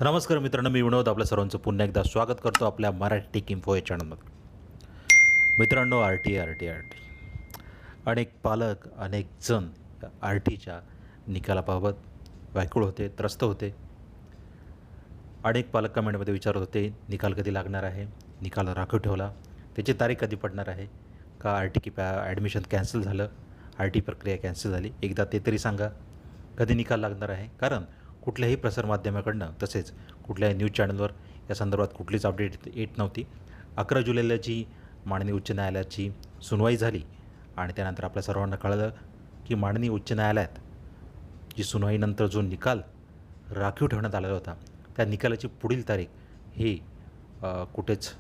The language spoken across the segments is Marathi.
तर नमस्कार मित्रांनो, मी विनोद आपल्या सर्वांचं पुन्हा एकदा स्वागत करतो आपल्या मराठी टेक इन्फो या चॅनलमध्ये. मित्रांनो, R T R T R T अनेक पालक अनेक जण आर टीच्या निकालाबाबत व्याकुळ होते, त्रस्त होते. अनेक पालक कमेंटमध्ये विचारत होते, निकाल कधी लागणार आहे, निकाल राखीव ठेवला, त्याची तारीख कधी पडणार आहे का, आर टी की ॲडमिशन कॅन्सल झालं, आर टी प्रक्रिया कॅन्सल झाली, एकदा ते तरी सांगा कधी निकाल लागणार आहे. कारण कुठल्याही प्रसारमाध्यमाकडनं तसेच कुठल्याही न्यूज चॅनलवर या संदर्भात कुठलीच अपडेट येत नव्हती. 11 जुलैला जी माननीय उच्च न्यायालयाची सुनवाई झाली आणि त्यानंतर आपल्या सर्वांना कळलं की माननीय उच्च न्यायालयात जी सुनवाईनंतर जो निकाल राखीव ठेवण्यात आलेला होता, त्या निकालाची पुढील तारीख ही कुठेच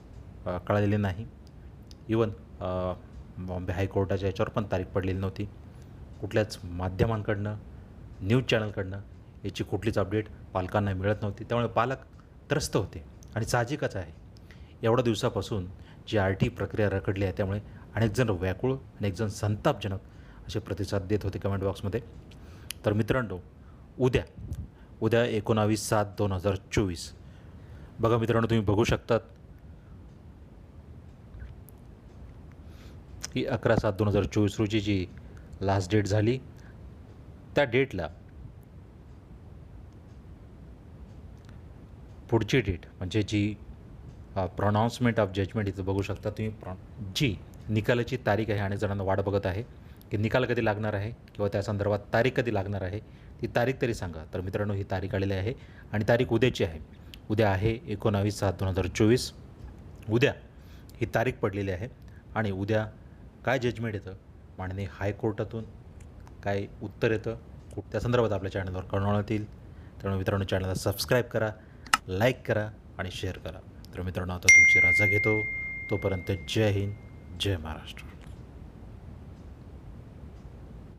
कळलेली नाही. इवन बॉम्बे हायकोर्टाच्या याच्यावर पण तारीख पडलेली नव्हती. कुठल्याच माध्यमांकडनं, न्यूज चॅनलकडनं याची कुठलीच अपडेट पालकांना मिळत नव्हती. त्यामुळे पालक त्रस्त होते आणि साहजिकच आहे, एवढ्या दिवसापासून जी आर टी प्रक्रिया रखडली आहे त्यामुळे अनेकजण व्याकुळ, अनेकजण संतापजनक असे प्रतिसाद देत होते कमेंट बॉक्समध्ये. तर मित्रांनो, उद्या 19/7/2024 बघा मित्रांनो, तुम्ही बघू शकतात की 11/7/2024 रोजी जी लास्ट डेट झाली, त्या डेटला पुढची डेट म्हणजे जी प्रोनाऊन्समेंट ऑफ जजमेंट इथं बघू शकता तुम्ही, जी निकालाची तारीख आहे. अनेक जणांना वाट बघत आहे की निकाल कधी लागणार आहे किंवा त्या संदर्भात तारीख कधी लागणार आहे, ती तारीख तरी सांगा. तर मित्रांनो, ही तारीख आलेली आहे आणि तारीख उद्याची आहे. उद्या आहे 19/7/2024. उद्या ही तारीख पडलेली आहे आणि उद्या काय जजमेंट येतं, माननीय हायकोर्टातून काय उत्तर येतं, त्या संदर्भात आपल्या चॅनलवर कळवण्यात येईल. त्यामुळे मित्रांनो, चॅनलला सबस्क्राईब करा, लाईक करा आणि शेअर करा. तर मित्रांनो, आता तुमची रजा घेतो. तोपर्यंत जय हिंद, जय महाराष्ट्र.